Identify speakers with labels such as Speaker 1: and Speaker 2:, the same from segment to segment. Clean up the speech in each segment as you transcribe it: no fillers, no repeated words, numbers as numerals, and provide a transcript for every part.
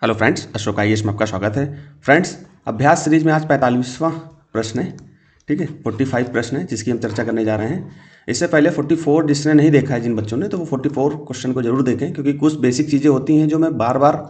Speaker 1: Hello friends, Ashok IAS में आपका स्वागत है। फ्रेंड्स, अभ्यास सीरीज में आज 45वां प्रश्न है। ठीक है, 45 प्रश्न है जिसकी हम चर्चा करने जा रहे हैं। इससे पहले 44 जिसने नहीं देखा है जिन बच्चों ने, तो वो 44 क्वेश्चन को जरूर देखें, क्योंकि कुछ बेसिक चीज़ें होती हैं जो मैं बार बार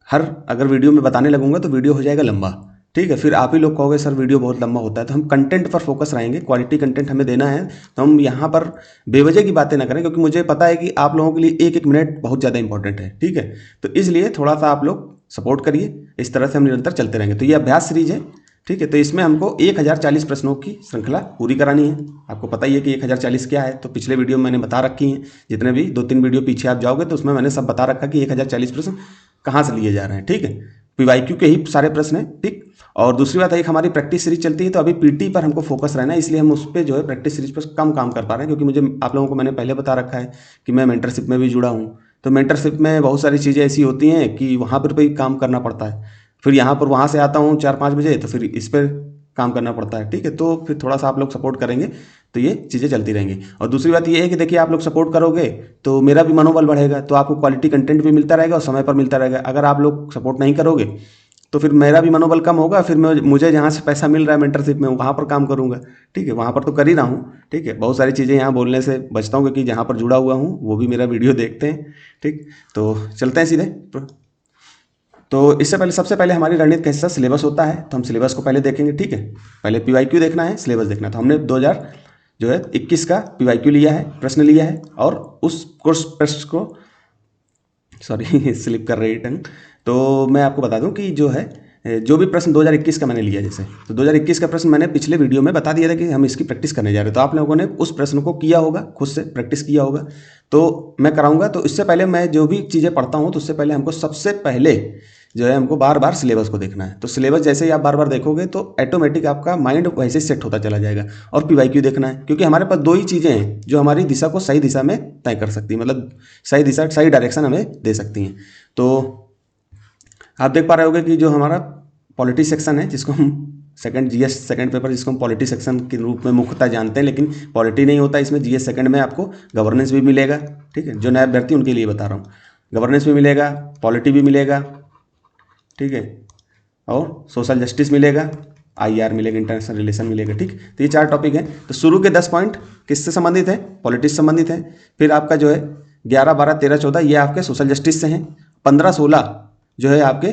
Speaker 1: अगर वीडियो में बताने लगूंगा तो वीडियो हो जाएगा लंबा। ठीक है, फिर आप ही लोग कहोगे सर वीडियो बहुत लंबा होता है। तो हम कंटेंट पर फोकस रहेंगे, क्वालिटी कंटेंट हमें देना है। तो हम यहाँ पर बेवजह की बातें ना करें, क्योंकि मुझे पता है कि आप लोगों के लिए एक एक मिनट बहुत ज़्यादा इंपॉर्टेंट है। ठीक है, तो इसलिए थोड़ा सा आप लोग सपोर्ट करिए। इस तरह से हम निरंतर चलते रहेंगे। तो ये अभ्यास सीरीज है। ठीक है, तो इसमें हमको 1040 प्रश्नों की श्रृंखला पूरी करानी है। आपको पता ही है कि 1040 क्या है, तो पिछले वीडियो में मैंने बता रखी हैं। जितने भी 2-3 वीडियो पीछे आप जाओगे तो उसमें मैंने सब बता रखा कि 1040 प्रश्न कहाँ से लिए जा रहे हैं। ठीक है, पीवाईक्यू के ही सारे प्रश्न हैं। ठीक, और दूसरी बात है कि हमारी प्रैक्टिस सीरीज चलती है, तो अभी पीटी पर हमको फोकस रहना है, इसलिए हम उस पर जो है प्रैक्टिस सीरीज पर कम काम कर पा रहे हैं। क्योंकि मुझे आप लोगों को मैंने पहले बता रखा है कि मैं मेंटरशिप में भी जुड़ा हूँ। तो मेंटरशिप में बहुत सारी चीज़ें ऐसी होती हैं कि वहाँ पर भी काम करना पड़ता है। फिर यहाँ पर वहाँ से आता हूँ 4-5 बजे, तो फिर इस पर काम करना पड़ता है। ठीक है, तो फिर थोड़ा सा आप लोग सपोर्ट करेंगे तो ये चीज़ें चलती रहेंगी। और दूसरी बात ये है कि देखिए, आप लोग सपोर्ट करोगे तो मेरा भी मनोबल बढ़ेगा, तो आपको क्वालिटी कंटेंट भी मिलता रहेगा और समय पर मिलता रहेगा। अगर आप लोग सपोर्ट नहीं करोगे तो फिर मेरा भी मनोबल कम होगा। फिर मुझे जहाँ से पैसा मिल रहा है मेंटरशिप में, वहाँ पर काम करूँगा। ठीक है, वहाँ पर तो कर ही रहा हूँ। ठीक है, बहुत सारी चीज़ें यहाँ बोलने से बचता हूँ, क्योंकि जहाँ पर जुड़ा हुआ हूँ वो भी मेरा वीडियो देखते हैं। ठीक, तो चलते हैं सीधे। तो इससे पहले सबसे पहले हमारी रणनीति कैसा सिलेबस होता है, तो हम सिलेबस को पहले देखेंगे। ठीक है, पहले पीवाईक्यू देखना है, सिलेबस देखना है। तो हमने 2021 का पीवाईक्यू लिया है, प्रश्न लिया है, और उस कोर्स प्रश्न को सॉरी स्लिप कर रही टंग। तो मैं आपको बता दूं कि जो है जो भी प्रश्न 2021 का मैंने लिया, जैसे तो 2021 का प्रश्न मैंने पिछले वीडियो में बता दिया था कि हम इसकी प्रैक्टिस करने जा रहे हैं। तो आप लोगों ने उस प्रश्न को किया होगा, खुद से प्रैक्टिस किया होगा। तो मैं कराऊंगा। तो इससे पहले मैं जो भी चीज़ें पढ़ता हूँ, तो उससे पहले हमको सबसे पहले जो है हमको बार बार सिलेबस को देखना है। तो सिलेबस जैसे ही आप बार बार देखोगे तो ऑटोमेटिक आपका माइंड वैसे सेट होता चला जाएगा। और पीवाईक्यू देखना है, क्योंकि हमारे पास दो ही चीज़ें हैं जो हमारी दिशा को सही दिशा में तय कर सकती है, मतलब सही दिशा, सही डायरेक्शन हमें दे सकती हैं। तो आप देख पा रहे होगे कि जो हमारा पॉलिटी सेक्शन है, जिसको हम सेकंड जीएस सेकंड पेपर, जिसको हम पॉलिटी सेक्शन के रूप में मुख्यतः जानते हैं, लेकिन पॉलिटी नहीं होता इसमें। जीएस सेकंड में आपको गवर्नेंस भी मिलेगा। ठीक है, जो नए अभ्यर्थी उनके लिए बता रहा हूँ, गवर्नेंस भी मिलेगा, पॉलिटी भी मिलेगा। ठीक है, और सोशल जस्टिस मिलेगा, आईआर मिलेगा, इंटरनेशनल रिलेशन मिलेगा। ठीक, तो ये 4 टॉपिक हैं। तो शुरू के 10 पॉइंट किससे संबंधित है? पॉलिटिक्स से संबंधित है। फिर आपका जो है 11, 12, 13, 14 ये आपके सोशल जस्टिस से हैं। 15, 16 जो है आपके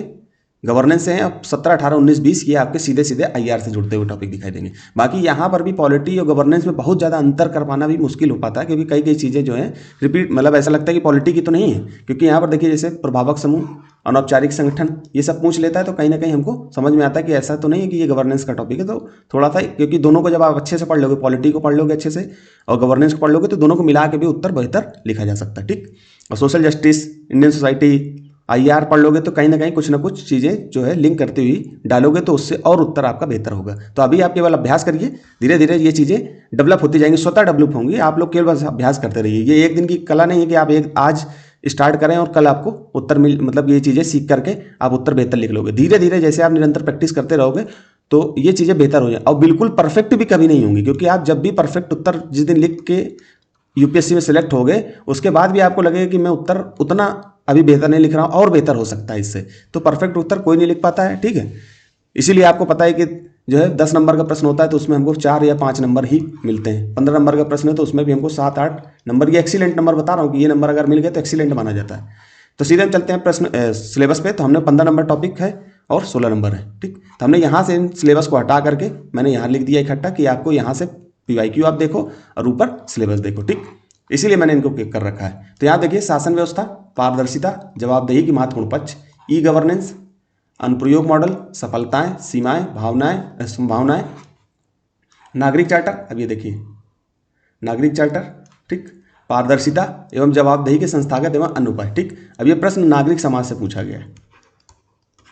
Speaker 1: गवर्नेंस से हैं। अब 17, 18, 19, 20 ये आपके सीधे सीधे आईआर से जुड़ते हुए टॉपिक दिखाई देंगे। बाकी यहाँ पर भी पॉलिटी और गवर्नेंस में बहुत ज़्यादा अंतर कर पाना भी मुश्किल हो पाता है, क्योंकि कई कई चीज़ें जो हैं रिपीट, मतलब ऐसा लगता है कि पॉलिटी की तो नहीं है। क्योंकि यहाँ पर देखिए, जैसे प्रभावक समूह, अनौपचारिक संगठन, ये सब पूछ लेता है, तो कहीं ना कहीं हमको समझ में आता है कि ऐसा तो नहीं है कि ये गवर्नेंस का टॉपिक है। तो थोड़ा सा, क्योंकि दोनों को जब आप अच्छे से पढ़ लोगे, पॉलिटी को पढ़ लोगे अच्छे से और गवर्नेंस को पढ़ लोगे, तो दोनों को मिला के भी उत्तर बेहतर लिखा जा सकता है। ठीक, और social justice, Indian society, IR पढ़ लोगे तो कहीं ना कुछ चीज़ें जो है लिंक करती हुई डालोगे, तो उससे और उत्तर आपका बेहतर होगा। तो अभी आप केवल अभ्यास करिए, धीरे धीरे ये चीज़ें डेवलप होती जाएंगी, स्वतः डेवलप होंगी। आप लोग केवल बस अभ्यास करते रहिए। ये एक दिन की कला नहीं है कि आप आज स्टार्ट करें और कल आपको उत्तर मतलब ये चीज़ें सीख करके आप उत्तर बेहतर लिख लोगे। धीरे धीरे जैसे आप निरंतर प्रैक्टिस करते रहोगे तो ये चीज़ें बेहतर हो जाए। और बिल्कुल परफेक्ट भी कभी नहीं होंगी, क्योंकि आप जब भी परफेक्ट उत्तर जिस दिन लिख के यूपीएससी में सिलेक्ट हो गए, उसके बाद भी आपको लगेगा कि मैं उत्तर उतना अभी बेहतर नहीं लिख रहा हूँ और बेहतर हो सकता है इससे। तो परफेक्ट उत्तर कोई नहीं लिख पाता है। ठीक है, इसीलिए आपको पता है कि जो है 10 नंबर का प्रश्न होता है तो उसमें हमको 4 या 5 नंबर ही मिलते हैं। 15 नंबर का प्रश्न है तो उसमें भी हमको 7-8 नंबर, ये एक्सीलेंट नंबर बता रहा हूँ कि ये नंबर अगर मिल गए तो एक्सीलेंट माना जाता है। तो सीधे हम चलते हैं प्रश्न सिलेबस पे। तो हमने 15 नंबर टॉपिक है और 16 नंबर है। ठीक, तो हमने यहाँ से सिलेबस को हटा करके मैंने यहाँ लिख दिया इकट्ठा कि आपको यहाँ से पीवाईक्यू आप देखो और ऊपर सिलेबस देखो। ठीक, इसीलिए मैंने इनको कर रखा है। तो यहाँ देखिए, शासन व्यवस्था, पारदर्शिता, जवाबदेही की महत्वपूर्ण पक्ष, ई गवर्नेंस, अनुप्रयोग मॉडल, सफलताएं, सीमाएं, भावनाएं, संभावनाएं, नागरिक चार्टर। अब ये देखिए, नागरिक चार्टर। ठीक, पारदर्शिता एवं जवाबदेही के संस्थागत एवं अन्य उपाय। ठीक, अब ये प्रश्न नागरिक समाज से पूछा गया है।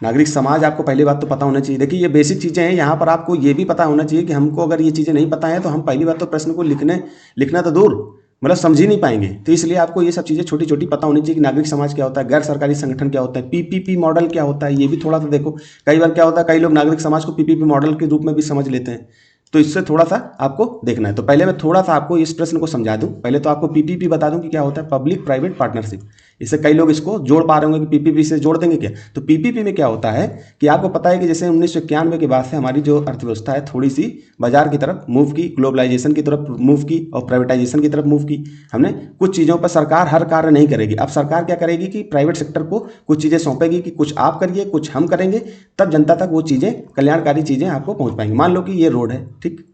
Speaker 1: नागरिक समाज आपको पहली बात तो पता होना चाहिए। देखिए, ये बेसिक चीज़ें हैं। यहाँ पर आपको ये भी पता होना चाहिए कि हमको अगर ये चीज़ें नहीं पता है तो हम पहली बात तो प्रश्न को लिखना तो दूर, मतलब समझ ही नहीं पाएंगे। तो इसलिए आपको ये सब चीज़ें छोटी छोटी पता होनी चाहिए कि नागरिक समाज क्या होता है, गैर सरकारी संगठन क्या होता है, पीपीपी मॉडल क्या होता है, ये भी थोड़ा सा देखो। कई बार क्या होता है, कई लोग नागरिक समाज को पीपीपी मॉडल के रूप में भी समझ लेते हैं। तो इससे थोड़ा सा आपको देखना है। तो पहले मैं थोड़ा सा आपको इस प्रश्न को समझा दूं। पहले तो आपको पीपीपी बता दूं कि क्या होता है, पब्लिक प्राइवेट पार्टनरशिप। इससे कई लोग इसको जोड़ पा रहे होंगे कि पीपीपी से जोड़ देंगे क्या। तो पीपीपी में क्या होता है कि आपको पता है कि जैसे 1991 के बाद से हमारी जो अर्थव्यवस्था है थोड़ी सी बाजार की तरफ मूव की, ग्लोबलाइजेशन की तरफ मूव की और प्राइवेटाइजेशन की तरफ मूव की। हमने कुछ चीज़ों पर सरकार हर कार्य नहीं करेगी। अब सरकार क्या करेगी कि प्राइवेट सेक्टर को कुछ चीज़ें सौंपेगी कि कुछ आप करिए, कुछ हम करेंगे, तब जनता तक वो चीज़ें, कल्याणकारी चीज़ें आपको पहुंच पाएंगी। मान लो कि ये रोड है, ठीक,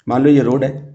Speaker 1: मान लो ये रोड है,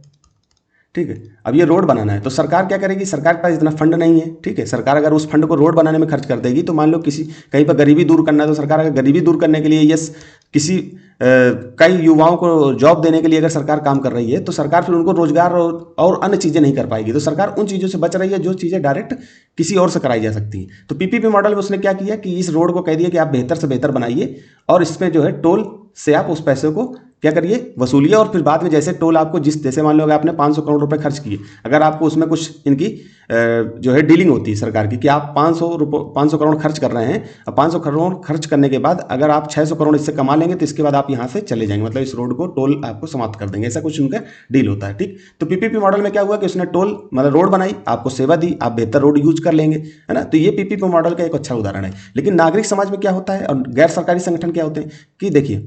Speaker 1: ठीक है। अब ये रोड बनाना है तो सरकार क्या करेगी, सरकार के पास इतना फंड नहीं है, ठीक है। सरकार अगर उस फंड को रोड बनाने में खर्च कर देगी तो मान लो किसी कहीं पर गरीबी दूर करना है तो सरकार अगर गरीबी दूर करने के लिए यस किसी कई युवाओं को जॉब देने के लिए अगर सरकार काम कर रही है तो सरकार फिर उनको रोजगार और अन्य चीज़ें नहीं कर पाएगी। तो सरकार उन चीज़ों से बच रही है जो चीज़ें डायरेक्ट किसी और से कराई जा सकती हैं। तो पीपीपी मॉडल में उसने क्या किया कि इस रोड को कह दिया कि आप बेहतर से बेहतर बनाइए और इसमें जो है टोल से आप उस पैसे को क्या करिए, वसूलिए, और फिर बाद में जैसे टोल आपको जैसे मान लो आपने 500 करोड़ रुपए खर्च किए, अगर आपको उसमें कुछ इनकी जो है डीलिंग होती है सरकार की कि आप 500 करोड़ खर्च कर रहे हैं, और 500 करोड़ खर्च करने के बाद अगर आप 600 करोड़ इससे कमा लेंगे तो इसके बाद आप यहाँ से चले जाएंगे, मतलब इस रोड को टोल आपको समाप्त कर देंगे, ऐसा कुछ उनका डील होता है, ठीक। तो पीपीपी मॉडल में क्या हुआ कि उसने टोल मतलब रोड बनाई, आपको सेवा दी, आप बेहतर रोड यूज कर लेंगे, है ना। तो ये पीपीपी मॉडल का एक अच्छा उदाहरण है। लेकिन नागरिक समाज में क्या होता है और गैर सरकारी संगठन क्या होते हैं कि देखिए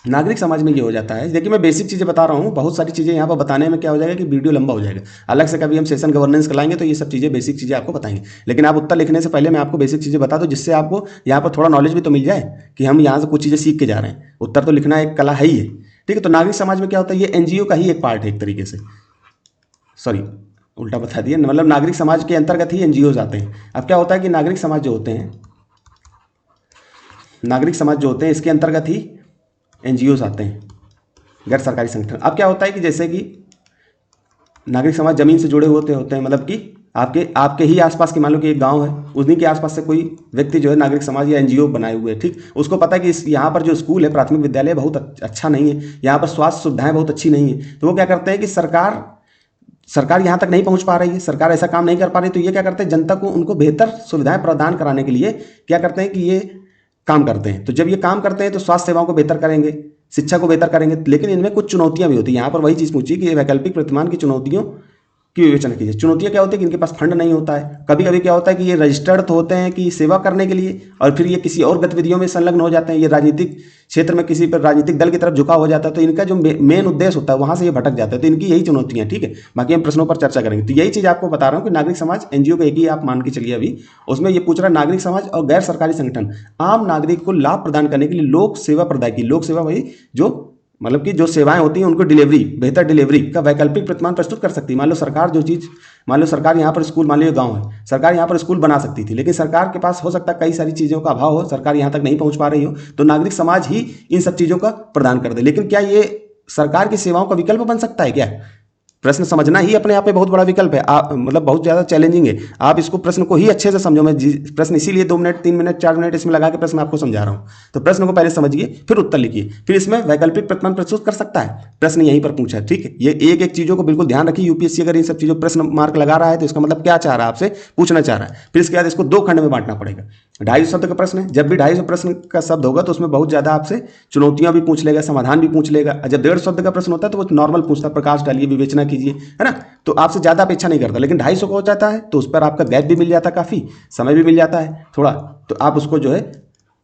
Speaker 1: नागरिक समाज में ये हो जाता है, देखिए मैं बेसिक चीज़ें बता रहा हूँ, बहुत सारी चीज़ें यहाँ पर बताने में क्या हो जाएगा कि वीडियो लंबा हो जाएगा। अलग से कभी हम सेशन गवर्नेंस कराएंगे तो ये सब चीज़ें बेसिक चीज़ें आपको बताएंगे। लेकिन आप उत्तर लिखने से पहले मैं आपको बेसिक चीज़ें बता दूँ जिससे आपको यहाँ पर थोड़ा नॉलेज भी तो मिल जाए कि हम यहाँ से कुछ चीज़ें सीख के जा रहे हैं। उत्तर तो लिखना एक कला है ही है, ठीक है। तो नागरिक समाज में क्या होता है, ये एनजीओ का ही एक पार्ट है एक तरीके से, सॉरी उल्टा बता दिया, मतलब नागरिक समाज के अंतर्गत ही एनजीओ आते हैं। अब क्या होता है कि नागरिक समाज जो होते हैं, नागरिक समाज जो होते हैं इसके अंतर्गत ही एनजीओ आते हैं, गैर सरकारी संगठन। अब क्या होता है कि जैसे कि नागरिक समाज जमीन से जुड़े होते हैं, मतलब कि आपके ही आसपास के, मान लो कि एक गांव है, उन्हीं के आसपास से कोई व्यक्ति जो है नागरिक समाज या एनजीओ बनाए हुए है, ठीक। उसको पता है कि इस यहाँ पर जो स्कूल है, प्राथमिक विद्यालय बहुत अच्छा नहीं है, यहाँ पर स्वास्थ्य सुविधाएं बहुत अच्छी नहीं है, तो वो क्या करते हैं कि सरकार यहाँ तक नहीं पहुँच पा रही है, सरकार ऐसा काम नहीं कर पा रही, तो ये क्या करते हैं, जनता को उनको बेहतर सुविधाएं प्रदान कराने के लिए क्या करते हैं कि ये काम करते हैं। तो जब ये काम करते हैं तो स्वास्थ्य सेवाओं को बेहतर करेंगे, शिक्षा को बेहतर करेंगे, लेकिन इनमें कुछ चुनौतियां भी होती हैं। यहाँ पर वही चीज़ पूछी कि वैकल्पिक प्रतिमान की चुनौतियों की विवेचना कीजिए। चुनौतियां क्या होती है कि इनके पास फंड नहीं होता है, कभी कभी क्या होता है कि ये रजिस्टर्ड तो होते हैं कि सेवा करने के लिए, और फिर ये किसी और गतिविधियों में संलग्न हो जाते हैं, ये राजनीतिक क्षेत्र में किसी पर राजनीतिक दल की तरफ झुकाव हो जाता है, तो इनका जो मेन उद्देश्य होता है वहां से ये भटक जाता है। तो इनकी यही चुनौतियां, ठीक है। बाकी हम प्रश्नों पर चर्चा करेंगे। तो यही चीज़ आपको बता रहा हूँ कि नागरिक समाज एनजीओ का एक ही आप मान के चलिए अभी, उसमें ये पूछ रहा है नागरिक समाज और गैर सरकारी संगठन आम नागरिक को लाभ प्रदान करने के लिए लोक सेवा प्रदाय की, लोक सेवा वही जो मतलब कि जो सेवाएं होती हैं उनको डिलीवरी, बेहतर डिलीवरी का वैकल्पिक प्रतिमान प्रस्तुत कर सकती है। मान लो सरकार जो चीज़, मान लो सरकार यहाँ पर स्कूल, मान लो गांव है, सरकार यहाँ पर स्कूल बना सकती थी, लेकिन सरकार के पास हो सकता है कई सारी चीज़ों का अभाव हो, सरकार यहाँ तक नहीं पहुँच पा रही हो, तो नागरिक समाज ही इन सब चीज़ों का प्रदान कर दे। लेकिन क्या ये सरकार की सेवाओं का विकल्प बन सकता है क्या? प्रश्न समझना ही अपने आप में बहुत बड़ा विकल्प है, मतलब बहुत ज़्यादा चैलेंजिंग है। आप इसको प्रश्न को ही अच्छे से समझो। मैं प्रश्न इसीलिए 2 मिनट 3 मिनट 4 मिनट इसमें लगा के प्रश्न आपको समझा रहा हूँ। तो प्रश्न को पहले समझिए, फिर उत्तर लिखिए, फिर इसमें वैकल्पिक प्रतिमान प्रस्तुत कर सकता है, प्रश्न यहीं पर पूछा है, ठीक है। ये एक एक चीज़ों को बिल्कुल ध्यान रखिए। यूपीएससी अगर इन सब चीज़ों प्रश्न मार्क लगा रहा है तो इसका मतलब क्या चाह रहा है, आपसे पूछना चाह रहा है। फिर इसके बाद इसको 2 खंड में बांटना पड़ेगा। 250 शब्द का प्रश्न है, जब भी 250 प्रश्न का शब्द होगा तो उसमें बहुत ज़्यादा आपसे चुनौतियां भी पूछ लेगा, समाधान भी पूछ लेगा। जब 150 शब्द का प्रश्न होता है तो वो नॉर्मल पूछता है, प्रकाश डालिए, विवेचना कीजिए, है ना। तो आपसे ज़्यादा अपेक्षा नहीं करता। लेकिन 250 का हो जाता है तो उस पर आपका गैप भी मिल जाता है, काफ़ी समय भी मिल जाता है थोड़ा, तो आप उसको जो है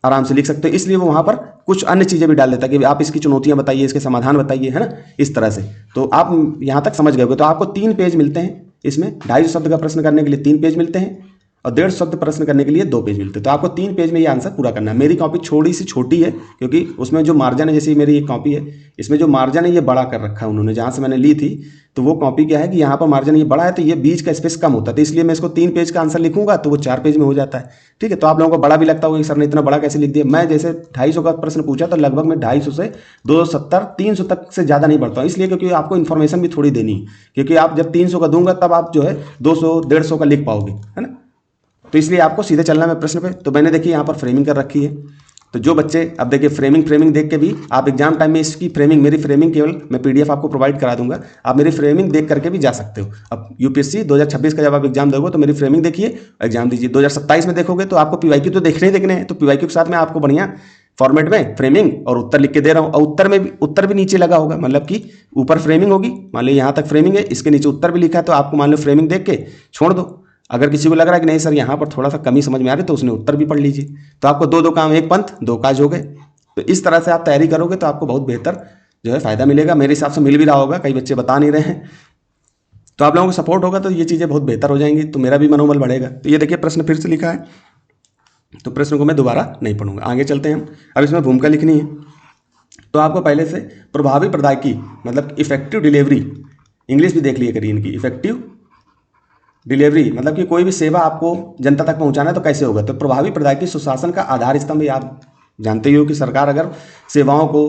Speaker 1: आराम से लिख सकते हो। इसलिए वो वहाँ पर कुछ अन्य चीज़ें भी डाल देता है कि आप इसकी चुनौतियां बताइए, इसके समाधान बताइए, है ना, इस तरह से। तो आप यहाँ तक समझ गए होंगे। तो आपको 3 पेज मिलते हैं इसमें, 250 शब्द का प्रश्न करने के लिए 3 पेज मिलते हैं और 150 शब्द प्रश्न करने के लिए 2 पेज मिलते हैं। तो आपको 3 पेज में ये आंसर पूरा करना है। मेरी कॉपी थोड़ी सी छोटी है क्योंकि उसमें जो मार्जिन है, जैसे मेरी एक कॉपी है, इसमें जो मार्जिन है ये बड़ा कर रखा है उन्होंने, जहाँ से मैंने ली थी। तो वो कॉपी क्या है कि यहाँ पर मार्जिन ये बड़ा है तो ये बीच का स्पेस कम होता है, तो इसलिए मैं इसको 3 पेज का आंसर लिखूंगा तो वो 4 पेज में हो जाता है, ठीक है। तो आप लोगों को बड़ा भी लगता होगा कि सर ने इतना बड़ा कैसे लिख दिया। मैं जैसे 250 का प्रश्न पूछा तो लगभग मैं 250 से 270 300 तक से ज़्यादा नहीं बढ़ता हूँ, इसलिए क्योंकि आपको इन्फॉर्मेशन भी थोड़ी देनी है। क्योंकि आप जब 300 का दूंगा तब आप जो है 200 150 का लिख पाओगे, है ना। तो इसलिए आपको सीधे चलना है प्रश्न पे। तो मैंने देखिए यहाँ पर फ्रेमिंग कर रखी है। तो जो बच्चे अब देखिए फ्रेमिंग देख के भी आप एग्जाम टाइम में इसकी फ्रेमिंग, मेरी फ्रेमिंग केवल मैं पीडीएफ आपको प्रोवाइड करा दूंगा, आप मेरी फ्रेमिंग देख करके भी जा सकते हो। अब यूपीएससी 2026 का जब आप एग्जाम दोगे तो मेरी फ्रेमिंग देखिए, एग्जाम दीजिए। 2027 में देखोगे तो आपको पीवाईक्यू तो देखने ही देखने हैं, तो पीवाईक्यू के साथ में आपको बढ़िया फॉर्मेट में फ्रेमिंग और उत्तर लिख के दे रहा हूँ, और उत्तर भी नीचे लगा होगा, मतलब कि ऊपर फ्रेमिंग होगी, मान लो यहाँ तक फ्रेमिंग है, इसके नीचे उत्तर भी लिखा है, तो आपको मान लो फ्रेमिंग देख के छोड़ दो। अगर किसी को लग रहा है कि नहीं सर यहाँ पर थोड़ा सा कमी समझ में आ रही, तो उसने उत्तर भी पढ़ लीजिए। तो आपको दो काम, एक पंथ दो काज हो गए। तो इस तरह से आप तैयारी करोगे तो आपको बहुत बेहतर जो है फायदा मिलेगा। मेरे हिसाब से मिल भी रहा होगा, कई बच्चे बता नहीं रहे हैं। तो आप लोगों को सपोर्ट होगा तो ये चीज़ें बहुत बेहतर हो जाएंगी, तो मेरा भी मनोबल बढ़ेगा। तो ये देखिए प्रश्न फिर से लिखा है, तो प्रश्न को मैं दोबारा नहीं पढ़ूंगा, आगे चलते हैं हम। अब इसमें भूमिका लिखनी है, तो आपको पहले से प्रभावी प्रदायकी मतलब इफेक्टिव डिलीवरी, इंग्लिश भी देख लिया करिए इनकी, इफेक्टिव डिलीवरी मतलब कि कोई भी सेवा आपको जनता तक पहुंचाना है तो कैसे होगा। तो प्रभावी प्रदायकी सुशासन का आधार स्तंभ, आप जानते ही हो कि सरकार अगर सेवाओं को,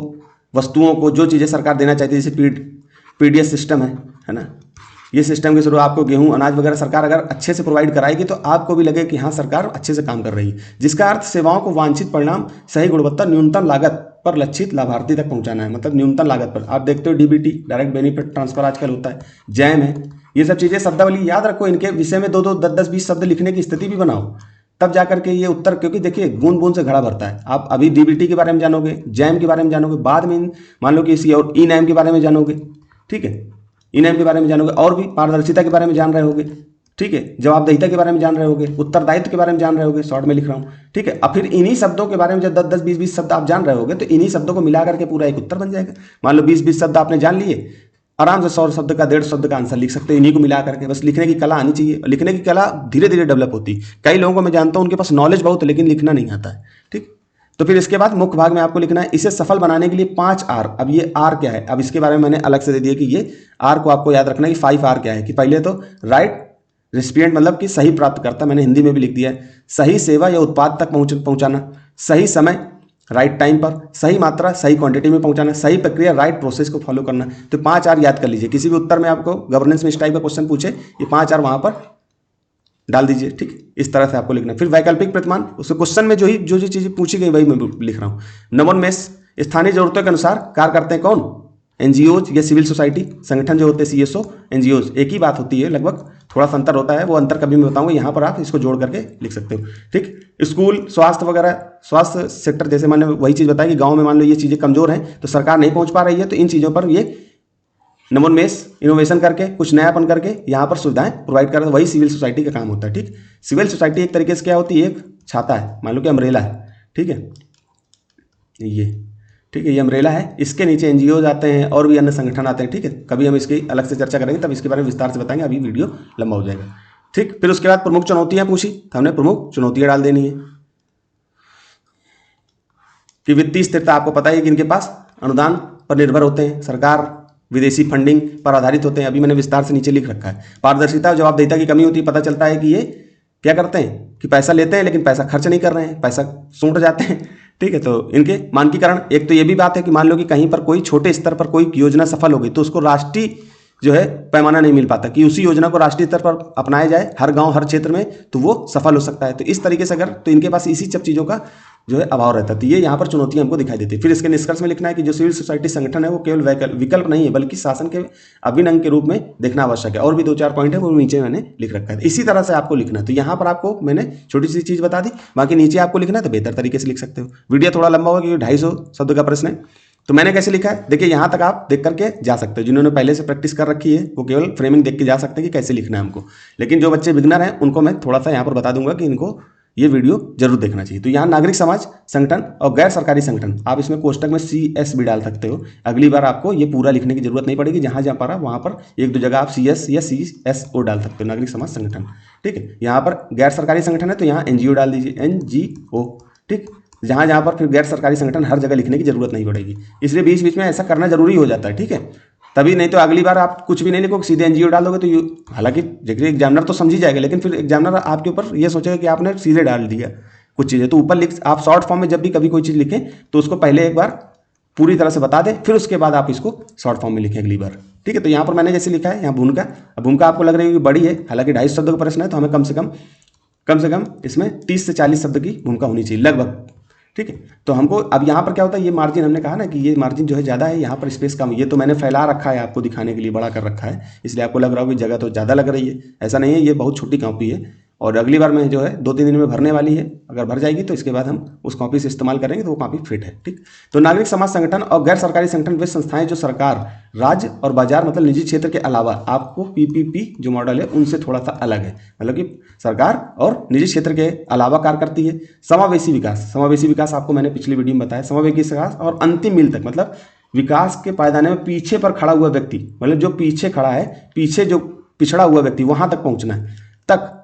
Speaker 1: वस्तुओं को, जो चीज़ें सरकार देना चाहती है, जैसे पीडीएस सिस्टम है ना, ये सिस्टम के थ्रू आपको गेहूं अनाज वगैरह सरकार अगर अच्छे से प्रोवाइड कराएगी तो आपको भी लगे कि हाँ सरकार अच्छे से काम कर रही है, जिसका अर्थ सेवाओं को वांछित परिणाम, सही गुणवत्ता, न्यूनतम लागत पर लक्षित लाभार्थी तक पहुंचाना है। मतलब न्यूनतम लागत पर। आप देखते हो डीबीटी, डायरेक्ट बेनिफिट ट्रांसफर आजकल होता है, जैम है, ये सब चीज़ें शब्दावली याद रखो। इनके विषय में 2-2, 10-10, 20 शब्द लिखने की स्थिति भी बनाओ, तब जाकर के ये उत्तर, क्योंकि देखिए बूंद बूंद से घड़ा भरता है। आप अभी डीबीटी के बारे में जानोगे, जैम के बारे में जानोगे, बाद में मान लो कि इसी और ई नैम के बारे में जानोगे, ठीक है, ई नैम के बारे में जानोगे, और भी पारदर्शिता के बारे में जान रहे होगे, ठीक है, जवाबदेहिता के बारे में जान रहे होगे, उत्तरदायित्व के बारे में जान रहे होगे, शॉर्ट में लिख रहा हूँ, ठीक है। अब फिर इन्हीं शब्दों के बारे में जब 10-10, 20-20 शब्द आप जान रहे होगे तो इन्हीं शब्दों को मिला करके पूरा एक उत्तर बन जाएगा। मान लो 20-20 शब्द आपने जान लिए, आराम से 100 शब्द का, 150 शब्द का आंसर लिख सकते हैं इन्हीं को मिला करके। बस लिखने की कला आनी चाहिए, लिखने की कला धीरे धीरे डेवलप होती है। कई लोगों को मैं जानता हूँ उनके पास नॉलेज बहुत है लेकिन लिखना नहीं आता है, ठीक। तो फिर इसके बाद मुख्य भाग में आपको लिखना है, इसे सफल बनाने के लिए 5 आर। अब ये आर क्या है, अब इसके बारे में मैंने अलग से दे दिया कि ये आर को आपको याद रखना है कि 5 आर क्या है। कि पहले तो राइट रिसिपिएंट मतलब कि सही प्राप्तकर्ता, मैंने हिंदी में भी लिख दिया है। सही सेवा या उत्पाद तक पहुंचाना, सही समय राइट टाइम पर, सही मात्रा सही क्वांटिटी में पहुंचाना, सही प्रक्रिया राइट प्रोसेस को फॉलो करना। तो 5 आर याद कर लीजिए। किसी भी उत्तर में आपको गवर्नेंस में इस टाइप का क्वेश्चन पूछे, ये 5 आर वहां पर डाल दीजिए, ठीक। इस तरह से आपको लिखना है। फिर वैकल्पिक प्रतिमान, उसके क्वेश्चन में जो चीजें पूछी गई वही मैं लिख रहा हूँ। नवोन्मेष, स्थानीय जरूरतों के अनुसार कार्य करते हैं कौन, एनजीओज या सिविल सोसाइटी संगठन जो होते हैं, सीएसओ, एनजीओज, एक ही बात होती है लगभग, थोड़ा सा अंतर होता है, वो अंतर कभी मैं बताऊंगा, यहाँ पर आप इसको जोड़ करके लिख सकते हो, ठीक। स्कूल, स्वास्थ्य वगैरह, स्वास्थ्य सेक्टर, जैसे मैंने वही चीज़ बताई कि गांव में मान लो ये चीज़ें कमजोर हैं तो सरकार नहीं पहुंच पा रही है, तो इन चीज़ों पर ये नवोन्मेष, इनोवेशन करके, कुछ नयापन करके यहाँ पर सुविधाएं प्रोवाइड कर रहे हैं, वही सिविल सोसाइटी का काम होता है, ठीक। सिविल सोसाइटी एक तरीके से क्या होती है, एक छाता है, मान लो कि अम्ब्रेला है, ठीक है, ये ठीक है, ये अम्ब्रेला है, इसके नीचे एनजीओ आते हैं और भी अन्य संगठन आते हैं, ठीक है। कभी हम इसकी अलग से चर्चा करेंगे, तब इसके बारे में विस्तार से बताएंगे, अभी वीडियो लंबा हो जाएगा, ठीक। फिर उसके बाद प्रमुख चुनौतियां पूछी, तो हमने प्रमुख चुनौतियां डाल देनी है कि वित्तीय स्थिरता, आपको पता है कि इनके पास अनुदान पर निर्भर होते हैं, सरकार विदेशी फंडिंग पर आधारित होते हैं, अभी मैंने विस्तार से नीचे लिख रखा है। पारदर्शिता और जवाबदेहिता की कमी होती है, पता चलता है कि ये क्या करते हैं कि पैसा लेते हैं लेकिन पैसा खर्च नहीं कर रहे हैं, पैसा सूंट जाते हैं, ठीक है। तो इनके मानकीकरण, एक तो ये भी बात है कि मान लो कि कहीं पर कोई छोटे स्तर पर कोई योजना सफल हो गई तो उसको राष्ट्रीय जो है पैमाना नहीं मिल पाता कि उसी योजना को राष्ट्रीय स्तर पर अपनाया जाए हर गांव हर क्षेत्र में, तो वो सफल हो सकता है। तो इस तरीके से अगर, तो इनके पास इसी सब चीज़ों का जो है अभाव रहता है, तो ये यहाँ पर चुनौतियां हमको दिखाई देती है। फिर इसके निष्कर्ष में लिखना है कि जो सिविल सोसाइटी संगठन है वो केवल विकल्प नहीं है बल्कि शासन के अभिन्न अंग के रूप में देखना आवश्यक है। और भी 2-4 पॉइंट है वो नीचे मैंने लिख रखा है, इसी तरह से आपको लिखना है। तो यहाँ पर आपको मैंने छोटी सी चीज़ बता दी, बाकी नीचे आपको लिखना है तो बेहतर तरीके से लिख सकते हो। वीडियो थोड़ा लंबा होगा क्योंकि 250 शब्द का प्रश्न है। तो मैंने कैसे लिखा है, देखिए यहाँ तक आप देख करके जा सकते हो। जिन्होंने पहले से प्रैक्टिस कर रखी है वो केवल फ्रेमिंग देख के जा सकते हैं कि कैसे लिखना है हमको, लेकिन जो बच्चे बिगनर हैं उनको मैं थोड़ा सा यहाँ पर बता दूंगा कि इनको ये वीडियो जरूर देखना चाहिए। तो यहाँ नागरिक समाज संगठन और गैर सरकारी संगठन, आप इसमें कोष्टक में CS भी डाल सकते हो। अगली बार आपको ये पूरा लिखने की जरूरत नहीं पड़ेगी, जहाँ जहाँ पर वहाँ पर 1-2 जगह आप CS या CSO डाल सकते हो, नागरिक समाज संगठन, ठीक है। यहाँ पर गैर सरकारी संगठन है तो यहाँ NGO डाल दीजिए, NGO, ठीक। जहाँ जहाँ पर फिर गैर सरकारी संगठन हर जगह लिखने की जरूरत नहीं पड़ेगी, इसलिए बीच बीच में ऐसा करना जरूरी हो जाता है, ठीक है। तभी नहीं तो अगली बार आप कुछ भी नहीं लिखोगे, सीधे NGO डाल दोगे तो हालांकि देखिए एग्जामिनर तो समझ ही जाएगा, लेकिन फिर एग्जामिनर आपके ऊपर ये सोचेगा कि आपने सीधे डाल दिया कुछ चीज़ें। तो ऊपर लिख, आप शॉर्ट फॉर्म में जब भी कभी कोई चीज़ लिखें तो उसको पहले एक बार पूरी तरह से बता दें, फिर उसके बाद आप इसको शॉर्ट फॉर्म में लिखें अगली बार, ठीक है। तो यहाँ पर मैंने जैसे लिखा है, यहाँ भूमिका, अब भूमिका आपको लग रही है कि बड़ी है, हालांकि 250 शब्दों का प्रश्न है तो हमें कम से कम इसमें 30 से 40 शब्द की भूमिका होनी चाहिए लगभग, ठीक है। तो हमको अब यहाँ पर क्या होता है, ये मार्जिन हमने कहा ना कि ये मार्जिन जो है ज़्यादा है, यहाँ पर स्पेस कम है, ये तो मैंने फैला रखा है आपको दिखाने के लिए, बड़ा कर रखा है, इसलिए आपको लग रहा हो कि जगह तो ज़्यादा लग रही है, ऐसा नहीं है, ये बहुत छोटी कॉपी है और अगली बार मैं जो है 2-3 दिन में भरने वाली है। अगर भर जाएगी तो इसके बाद हम उस कॉपी से इस्तेमाल करेंगे तो वो कॉपी फिट है। ठीक, तो नागरिक समाज संगठन और गैर सरकारी संगठन वे संस्थाएं जो सरकार, राज्य और बाजार मतलब निजी क्षेत्र के अलावा, आपको पीपीपी जो मॉडल है उनसे थोड़ा सा अलग है, मतलब कि सरकार और निजी क्षेत्र के अलावा कार्य करती है। समावेशी विकास, समावेशी विकास आपको मैंने पिछली वीडियो में बताया। समावेशी विकास और अंतिम मील तक, मतलब विकास के पायदाने में पीछे पर खड़ा हुआ व्यक्ति, मतलब जो पीछे खड़ा है, पीछे जो पिछड़ा हुआ व्यक्ति, वहां तक पहुंचना है तक।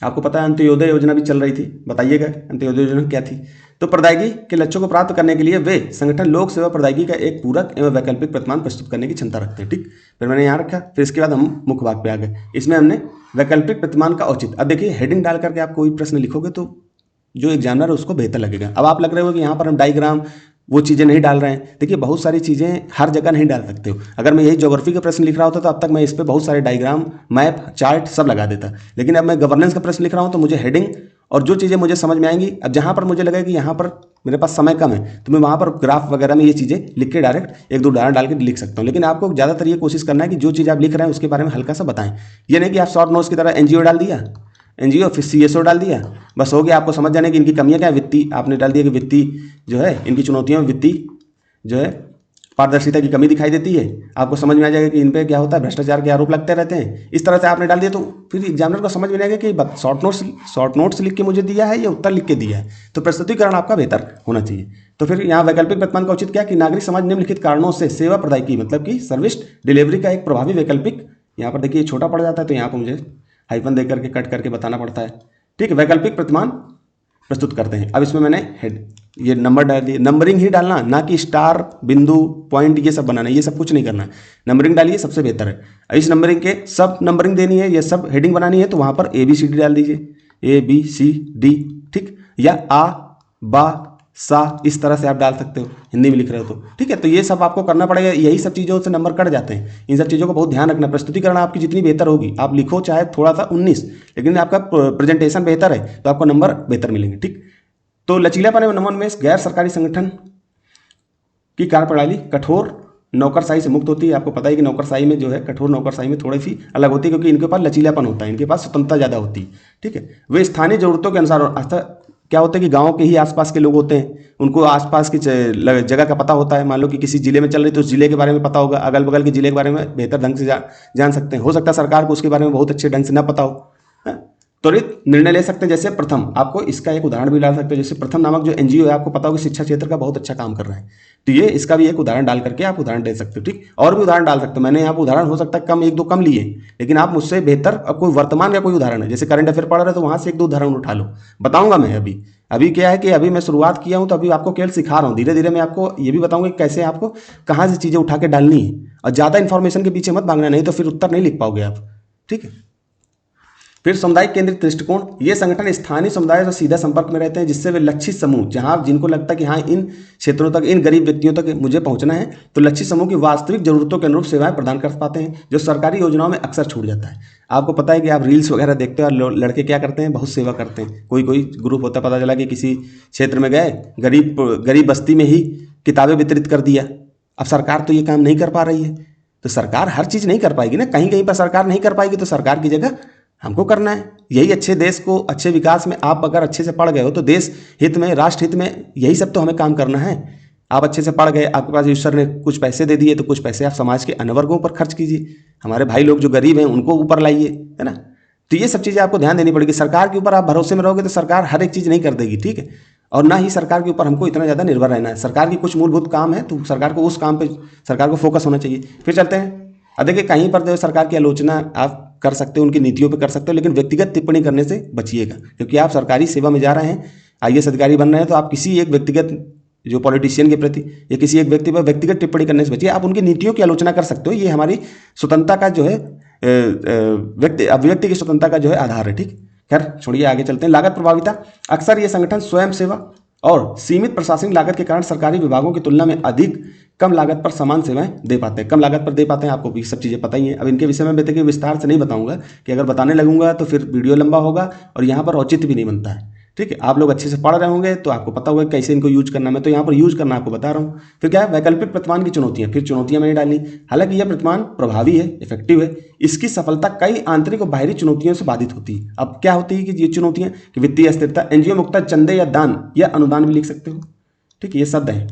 Speaker 1: आपको पता है अंत्योदय योजना भी चल रही थी, बताइएगा अंत्योदय योजना क्या थी। तो प्रदायगी के लक्ष्यों को प्राप्त करने के लिए वे संगठन लोक सेवा प्रदायगी का एक पूरक एवं वैकल्पिक प्रतिमान प्रस्तुत करने की क्षमता रखते हैं। ठीक, फिर मैंने यहाँ रखा, फिर इसके बाद हम मुख्य भाग पे आ गए। इसमें हमने वैकल्पिक प्रतिमान का औचित्य। अब देखिए हेडिंग डाल करके आप कोई प्रश्न लिखोगे तो जो एग्जामिनर है उसको बेहतर लगेगा। अब आप लग रहे हो कि यहाँ पर हम डायग्राम वो चीज़ें नहीं डाल रहे हैं, देखिए बहुत सारी चीज़ें हर जगह नहीं डाल सकते हो। अगर मैं यही ज्योग्राफी का प्रश्न लिख रहा होता तो अब तक मैं इस पर बहुत सारे डायग्राम, मैप, चार्ट सब लगा देता, लेकिन अब मैं गवर्नेंस का प्रश्न लिख रहा हूँ तो मुझे हेडिंग और जो चीज़ें मुझे समझ में आएंगी, अब जहाँ पर मुझे लगे कि यहाँ पर मेरे पास समय कम है तो मैं वहाँ पर ग्राफ वगैरह में ये चीज़ें लिख के डायरेक्ट 1-2 उदाहरण डाल के लिख सकता हूँ। लेकिन आपको ज़्यादातर ये कोशिश करना है कि जो चीज़ आप लिख रहे हैं उसके बारे में हल्का सा बताएं। ये नहीं कि आप शॉर्ट नोट्स की तरह एनजीओ डाल दिया, एनजीओ फिर सीएसओ डाल दिया, बस हो गया। आपको समझ जाने कि इनकी कमियां क्या है। वित्तीय आपने डाल दिया कि वित्तीय जो है इनकी चुनौतियां में वित्तीय जो है पारदर्शिता की कमी दिखाई देती है। आपको समझ में आ जाएगा कि इन पे क्या होता है, भ्रष्टाचार के आरोप लगते रहते हैं। इस तरह से आपने डाल दिया तो फिर एग्जामिनर को समझ में आएगा कि शॉर्ट नोट्स लिख के मुझे दिया है या उत्तर लिख के दिया है। तो प्रस्तुतिकरण आपका बेहतर होना चाहिए। तो फिर यहाँ वैकल्पिक प्रतिमान का उचित क्या कि नागरिक समाज निम्नलिखित कारणों से सेवा प्रदायगी मतलब कि सर्विस डिलीवरी का एक प्रभावी वैकल्पिक, यहाँ पर देखिए छोटा पड़ जाता है तो यहाँ पर मुझे हाइफन दे करके कट करके बताना पड़ता है। ठीक है, वैकल्पिक प्रतिमान प्रस्तुत करते हैं। अब इसमें मैंने हेड ये नंबर डाल दिए, नंबरिंग ही डालना, ना कि स्टार, बिंदु, पॉइंट ये सब बनाना, ये सब कुछ नहीं करना। नंबरिंग डालिए सबसे बेहतर है। इस नंबरिंग के सब नंबरिंग देनी है, ये सब हेडिंग बनानी है तो वहां पर ABCD डाल दीजिए, ABCD। ठीक, या आ, बा, सा, इस तरह से आप डाल सकते हो हिंदी में लिख रहे हो तो। ठीक है, तो ये सब आपको करना पड़ेगा। यही सब चीज़ों से नंबर कट जाते हैं, इन सब चीज़ों को बहुत ध्यान रखना। प्रस्तुतिकरण आपकी जितनी बेहतर होगी, आप लिखो चाहे थोड़ा सा 19, लेकिन आपका प्रेजेंटेशन बेहतर है तो आपको नंबर बेहतर मिलेंगे। ठीक, तो लचीलापन एवं नवोन्मेष गैर सरकारी संगठन की कार्यप्रणाली कठोर नौकरशाही से मुक्त होती है। आपको पता है कि नौकरशाही में जो है, कठोर नौकरशाही में थोड़ी सी अलग होती है क्योंकि इनके पास लचीलापन होता है, इनके पास स्वतंत्रता ज़्यादा होती है। ठीक है, वे स्थानीय जरूरतों के अनुसार क्या होता है कि गांव के ही आसपास के लोग होते हैं, उनको आसपास की जगह का पता होता है। मान लो कि किसी जिले में चल रही तो उस जिले के बारे में पता होगा, अगल बगल के जिले के बारे में बेहतर ढंग से जान सकते हैं। हो सकता है सरकार को उसके बारे में बहुत अच्छे ढंग से ना पता हो। त्वरित निर्णय ले सकते हैं। जैसे प्रथम, आपको इसका एक उदाहरण भी डाल सकते हो। जैसे प्रथम नामक जो एनजीओ है, आपको पता होगा शिक्षा क्षेत्र का बहुत अच्छा काम कर रहा है, तो ये इसका भी एक उदाहरण डाल करके आप उदाहरण दे सकते हो। ठीक, और भी उदाहरण डाल सकते हो। मैंने यहाँ पर उदाहरण हो सकता है कम, 1-2 कम लिए, लेकिन आप मुझसे बेहतर अब कोई वर्तमान का कोई उदाहरण है, जैसे करंट अफेयर पढ़ रहे हो तो वहां से 1-2 उदाहरण उठा लो, बताऊंगा मैं। अभी क्या है कि अभी मैं शुरुआत किया हूं तो अभी आपको केवल सिखा रहा हूं। धीरे धीरे मैं आपको ये भी बताऊंगा कि कैसे आपको कहां से चीजें उठा के डालनी है, और ज्यादा इंफॉर्मेशन के पीछे मत भागना, नहीं तो फिर उत्तर नहीं लिख पाओगे आप। ठीक है, फिर सामुदायिक केंद्रित दृष्टिकोण। ये संगठन स्थानीय समुदाय से सीधा संपर्क में रहते हैं, जिससे वे लक्षित समूह, जहां जिनको लगता है कि हाँ इन क्षेत्रों तक, इन गरीब व्यक्तियों तक मुझे पहुंचना है, तो लक्षित समूह की वास्तविक जरूरतों के अनुरूप सेवाएं प्रदान कर पाते हैं, जो सरकारी योजनाओं में अक्सर छूट जाता है। आपको पता है कि आप रील्स वगैरह देखते हो और लड़के क्या करते हैं, बहुत सेवा करते हैं। कोई ग्रुप होता है, पता चला कि किसी क्षेत्र में गए, गरीब बस्ती में ही किताबें वितरित कर दिया। अब सरकार तो ये काम नहीं कर पा रही है, तो सरकार हर चीज़ नहीं कर पाएगी ना, कहीं कहीं पर सरकार नहीं कर पाएगी, तो सरकार की जगह हमको करना है। यही अच्छे देश को, अच्छे विकास में आप अगर अच्छे से पढ़ गए हो तो देश हित में, राष्ट्र हित में, यही सब तो हमें काम करना है। आप अच्छे से पढ़ गए, आपके पास ईश्वर ने कुछ पैसे दे दिए, तो कुछ पैसे आप समाज के अन्य वर्गों पर खर्च कीजिए, हमारे भाई लोग जो गरीब हैं उनको ऊपर लाइए, है ना। तो ये सब चीज़ें आपको ध्यान देनी पड़ेगी। सरकार के ऊपर आप भरोसे में रहोगे तो सरकार हर एक चीज़ नहीं कर देगी। ठीक है, और ना ही सरकार के ऊपर हमको इतना ज़्यादा निर्भर रहना है। सरकार की कुछ मूलभूत काम है तो सरकार को उस काम पर, सरकार को फोकस होना चाहिए। फिर चलते हैं। अब देखिए, कहीं पर जो सरकार की आलोचना आप कर सकते हो, उनकी नीतियों पे कर सकते हो, लेकिन व्यक्तिगत टिप्पणी करने से बचिएगा, क्योंकि आप सरकारी सेवा में जा रहे हैं, IAS अधिकारी बन रहे हैं, तो आप किसी एक व्यक्तिगत जो पॉलिटिशियन के प्रति या किसी एक व्यक्ति पर व्यक्तिगत टिप्पणी करने से बचिए। आप उनकी नीतियों की आलोचना कर सकते हो, ये हमारी स्वतंत्रता का जो है अभिव्यक्ति की स्वतंत्रता का जो है आधार है। ठीक, खैर छोड़िए, आगे चलते हैं। लागत प्रभाविता। अक्सर ये संगठन स्वयं सेवा और सीमित प्रशासनिक लागत के कारण सरकारी विभागों की तुलना में अधिक कम लागत पर समान सेवाएं दे पाते हैं, कम लागत पर दे पाते हैं। आपको भी सब चीज़ें पता ही हैं। अब इनके विषय में विस्तार से नहीं बताऊंगा कि अगर बताने लगूंगा तो फिर वीडियो लंबा होगा और यहाँ पर औचित्य भी नहीं बनता है। ठीक है, आप लोग अच्छे से पढ़ रहे होंगे तो आपको पता होगा कैसे इनको यूज करना। मैं तो यहाँ पर यूज करना आपको बता रहा हूँ। फिर क्या है, वैकल्पिक प्रतिमान की चुनौतियाँ, फिर चुनौतियाँ मैंने डाली। हालांकि यह प्रतिमान प्रभावी है, इफेक्टिव है, इसकी सफलता कई आंतरिक और बाहरी चुनौतियों से बाधित होती है। अब क्या होती है कि ये चुनौतियाँ कि वित्तीय अस्थिरता, एनजीओ मुक्ता, चंदे या दान या अनुदान भी लिख सकते हो। ठीक है, ये शब्द है।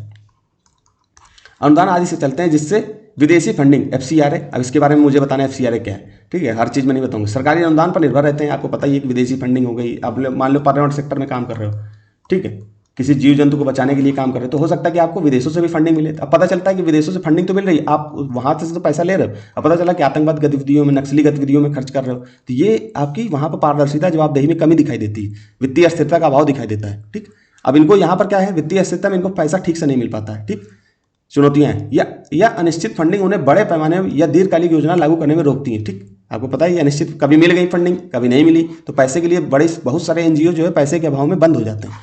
Speaker 1: अनुदान आदि से चलते हैं जिससे विदेशी फंडिंग, एफसीआरए। अब इसके बारे में मुझे बताना है एफसीआरए क्या है। ठीक है, हर चीज़ में नहीं बताऊंगा। सरकारी अनुदान पर निर्भर रहते हैं, आपको पता ही है कि विदेशी फंडिंग हो गई। आप मान लो पर्यावरण सेक्टर में काम कर रहे हो, ठीक है, किसी जीव जंतु को बचाने के लिए काम कर रहे हो, तो हो सकता है कि आपको विदेशों से भी फंडिंग मिले। अब पता चलता है कि विदेशों से फंडिंग तो मिल रही है, आप वहां से तो पैसा ले रहे हो, अब पता चला कि आतंकवाद गतिविधियों में, नक्सली गतिविधियों में खर्च कर रहे हो, तो ये आपकी वहां पर पारदर्शिता, जवाबदेही में कमी दिखाई देती है, वित्तीय अस्थिरता का अभाव दिखाई देता है। ठीक, अब इनको यहाँ पर क्या है, वित्तीय अस्थिरता में इनको पैसा ठीक से नहीं मिल पाता है। ठीक, चुनौतियां हैं या अनिश्चित फंडिंग उन्हें बड़े पैमाने या दीर्घकालिक योजना लागू करने में रोकती है। ठीक, आपको पता है अनिश्चित, कभी मिल गई फंडिंग, कभी नहीं मिली, तो पैसे के लिए बहुत सारे एनजीओ जो है पैसे के अभाव में बंद हो जाते हैं,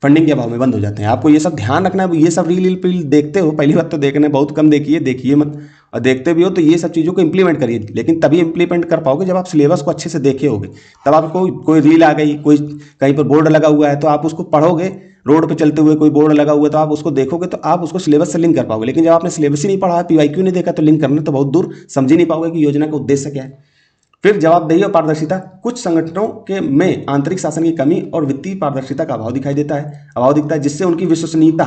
Speaker 1: फंडिंग के अभाव में बंद हो जाते हैं। आपको ये सब ध्यान रखना है। ये सब रील पील देखते हो, पहली बात तो देखने बहुत कम देखिए मत, और देखते भी हो तो ये सब चीज़ों को इंप्लीमेंट करिए। लेकिन तभी इंप्लीमेंट कर पाओगे जब आप सिलेबस को अच्छे से देखे होगे। तब आपको कोई रील आ गई, कोई कहीं पर बोर्ड लगा हुआ है तो आप उसको पढ़ोगे, रोड पे चलते हुए कोई बोर्ड लगा हुआ है तो आप उसको देखोगे तो आप उसको सिलेबस से लिंक कर पाओगे। लेकिन जब आपने सिलेबस ही नहीं पढ़ा, पीवाईक्यू नहीं देखा, तो लिंक करने तो बहुत दूर, समझ ही नहीं पाओगे कि योजना का उद्देश्य क्या है। फिर जवाबदेही और पारदर्शिता, कुछ संगठनों के में आंतरिक शासन की कमी और वित्तीय पारदर्शिता का अभाव दिखाई देता है, अभाव दिखता है, जिससे उनकी विश्वसनीयता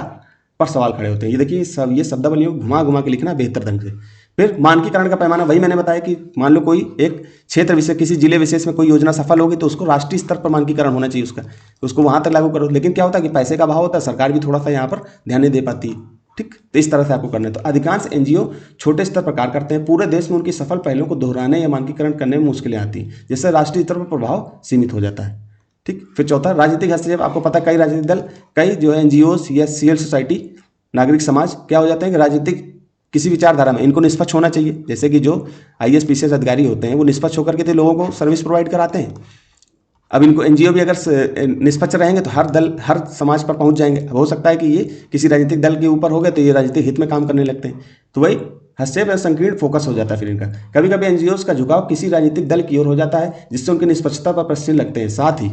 Speaker 1: पर सवाल खड़े होते हैं। ये देखिए सब ये शब्दावलियों घुमा घुमा के लिखना बेहतर ढंग से। फिर मानकीकरण का पैमाना, वही मैंने बताया कि मान लो कोई एक क्षेत्र विशेष, किसी जिले विशेष में कोई योजना सफल होगी तो उसको राष्ट्रीय स्तर पर मानकीकरण होना चाहिए उसको वहां तक लागू करो। लेकिन क्या होता है कि पैसे का अभाव होता है, सरकार भी थोड़ा सा यहाँ पर ध्यान नहीं दे पाती है। ठीक, तो इस तरह से आपको करना है। तो अधिकांश एनजीओ छोटे स्तर पर कार्य करते हैं, पूरे देश में उनकी सफल पहलों को दोहराने या मानकीकरण करने में मुश्किलें आती हैं, जिससे राष्ट्रीय स्तर पर प्रभाव सीमित हो जाता है। ठीक, फिर चौथा, राजनीतिक हस्तक्षेप। आपको पता है कई राजनीतिक दल, कई जो है एनजीओ या सिविल सोसाइटी, नागरिक समाज क्या हो जाते हैं कि राजनीतिक किसी विचारधारा में इनको निष्पक्ष होना चाहिए। जैसे कि जो आईएएस पीसीएस अधिकारी होते हैं वो निष्पक्ष होकर के लोगों को सर्विस प्रोवाइड कराते हैं। अब इनको एनजीओ भी अगर निष्पक्ष रहेंगे तो हर समाज पर पहुंच जाएंगे। अब हो सकता है कि ये किसी राजनीतिक दल के ऊपर हो गए तो ये राजनीतिक हित में काम करने लगते हैं, तो वही हस्तक्षेप या संकीर्ण फोकस हो जाता है। फिर इनका कभी कभी एनजीओ का झुकाव किसी राजनीतिक दल की ओर हो जाता है, जिससे उनकी निष्पक्षता पर प्रश्न लगते हैं। साथ ही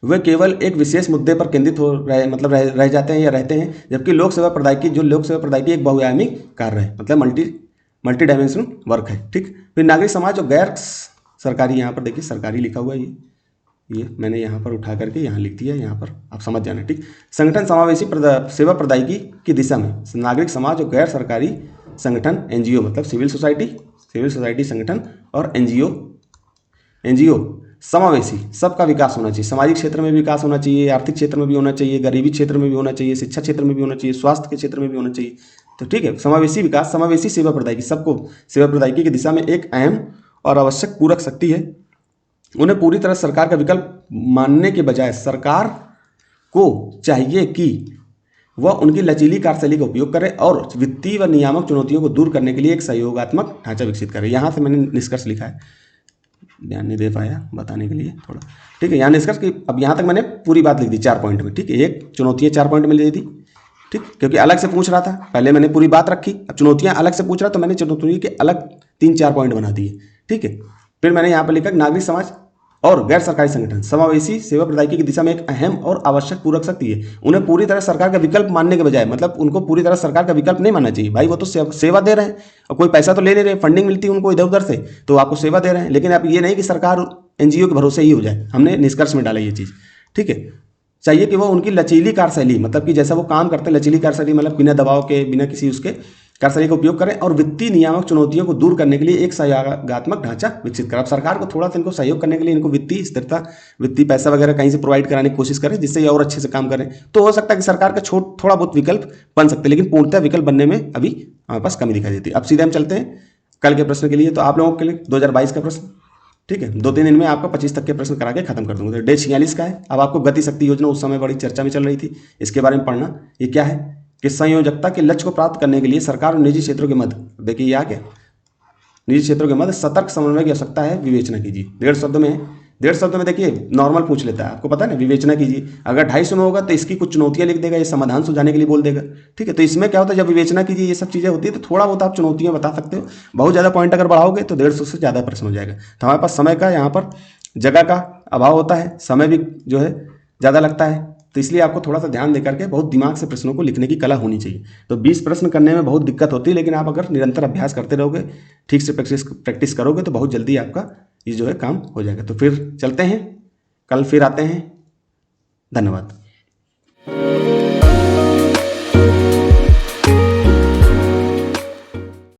Speaker 1: वे केवल एक विशेष मुद्दे पर केंद्रित हो रहे मतलब रह जाते हैं या रहते हैं, जबकि लोक सेवा प्रदायकी एक बहुआयामी कार्य है, मतलब मल्टी डायमेंशनल वर्क है। ठीक, फिर नागरिक समाज और गैर सरकारी, यहाँ पर देखिए सरकारी लिखा हुआ है, ये मैंने यहाँ पर उठा करके यहाँ लिख दिया, यहाँ पर आप समझ जाना। ठीक, संगठन समावेशी सेवा प्रदायकी की दिशा में नागरिक समाज और गैर सरकारी संगठन, एनजीओ मतलब सिविल सोसाइटी संगठन और एनजीओ समावेशी, सबका विकास होना चाहिए। सामाजिक क्षेत्र में भी विकास होना चाहिए, आर्थिक क्षेत्र में भी होना चाहिए, गरीबी क्षेत्र में भी होना चाहिए, शिक्षा क्षेत्र में भी होना चाहिए, स्वास्थ्य के क्षेत्र में भी होना चाहिए। तो ठीक है, समावेशी विकास, समावेशी सेवा प्रदायकी, सबको सेवा प्रदायकी की दिशा में एक अहम और आवश्यक पूरक शक्ति है। उन्हें पूरी तरह सरकार का विकल्प मानने के बजाय सरकार को चाहिए कि वह उनकी लचीली कार्यशैली का उपयोग करे और वित्तीय व नियामक चुनौतियों को दूर करने के लिए एक सहयोगात्मक ढांचा विकसित करे। यहाँ से मैंने निष्कर्ष लिखा है, ध्यान नहीं दे पाया बताने के लिए थोड़ा। ठीक है, यहाँ निष्कर्ष की अब यहाँ तक मैंने पूरी बात लिख दी 4 पॉइंट में। ठीक है, एक चुनौतियाँ 4 पॉइंट में ले दी। ठीक, क्योंकि अलग से पूछ रहा था, पहले मैंने पूरी बात रखी, अब चुनौतियाँ अलग से पूछ रहा तो मैंने चुनौतियों के अलग 3-4 पॉइंट बना दिए। ठीक है, फिर मैंने यहाँ पर लिखा नागरिक समाज और गैर सरकारी संगठन समावेशी सेवा प्रदायकी की दिशा में एक अहम और आवश्यक पूरक शक्ति है। उन्हें पूरी तरह सरकार का विकल्प मानने के बजाय, मतलब उनको पूरी तरह सरकार का विकल्प नहीं मानना चाहिए। भाई वो तो सेवा दे रहे हैं और कोई पैसा तो ले नहीं रहे, फंडिंग मिलती है उनको इधर उधर से, तो आपको सेवा दे रहे हैं। लेकिन आप ये नहीं कि सरकार एनजीओ के भरोसे ही हो जाए। हमने निष्कर्ष में डाला ये चीज़। ठीक है, चाहिए कि वो उनकी लचीली कार्यशैली, मतलब कि जैसा वो काम करते हैं लचीली कार्यशैली, मतलब बिना दबाव के, बिना किसी उसके कार्यशैली का उपयोग करें और वित्तीय नियामक चुनौतियों को दूर करने के लिए एक सहयोगात्मक ढांचा विकसित करें। अब सरकार को थोड़ा सा इनको सहयोग करने के लिए इनको वित्तीय स्थिरता, वित्तीय पैसा वगैरह कहीं से प्रोवाइड कराने की कोशिश करें, जिससे ये और अच्छे से काम करें। तो हो सकता है कि सरकार का थोड़ा बहुत विकल्प बन सकते हैं, लेकिन पूर्णतः विकल्प बनने में अभी हमारे पास कमी दिखाई देती है। अब सीधे हम चलते हैं कल के प्रश्न के लिए। तो आप लोगों के लिए 2022 का प्रश्न, ठीक है, 2-3 दिन में आपका 25 तक के प्रश्न करा के खत्म कर दूंगा। तो डे 46 का है। अब आपको गति शक्ति योजना उस समय बड़ी चर्चा में चल रही थी, इसके बारे में पढ़ना। ये क्या है कि संयोजकता के लक्ष्य को प्राप्त करने के लिए सरकार और निजी क्षेत्रों के मध्य, देखिए यह क्या, निजी क्षेत्रों के मध्य सतर्क समन्वय की आवश्यकता है, विवेचना कीजिए। 1.5 शब्द में देखिए नॉर्मल पूछ लेता है, आपको पता है ना, विवेचना कीजिए। अगर 250 में होगा तो इसकी कुछ चुनौतियां लिख देगा, ये समाधान सुझाने के लिए बोल देगा। ठीक है, तो इसमें क्या होता है, जब विवेचना कीजिए ये सब चीज़ें होती है तो थोड़ा बहुत आप चुनौतियां बता सकते हो। बहुत ज़्यादा पॉइंट अगर बढ़ाओगे तो 150 से ज़्यादा प्रश्न हो जाएगा। तो हमारे पास समय का, यहाँ पर जगह का अभाव होता है, समय भी जो है ज़्यादा लगता है, तो इसलिए आपको थोड़ा सा ध्यान देकर के बहुत दिमाग से प्रश्नों को लिखने की कला होनी चाहिए। तो 20 प्रश्न करने में बहुत दिक्कत होती है, लेकिन आप अगर निरंतर अभ्यास करते रहोगे, ठीक से प्रैक्टिस करोगे तो बहुत जल्दी आपका ये जो है काम हो जाएगा। तो फिर चलते हैं, कल फिर आते हैं। धन्यवाद।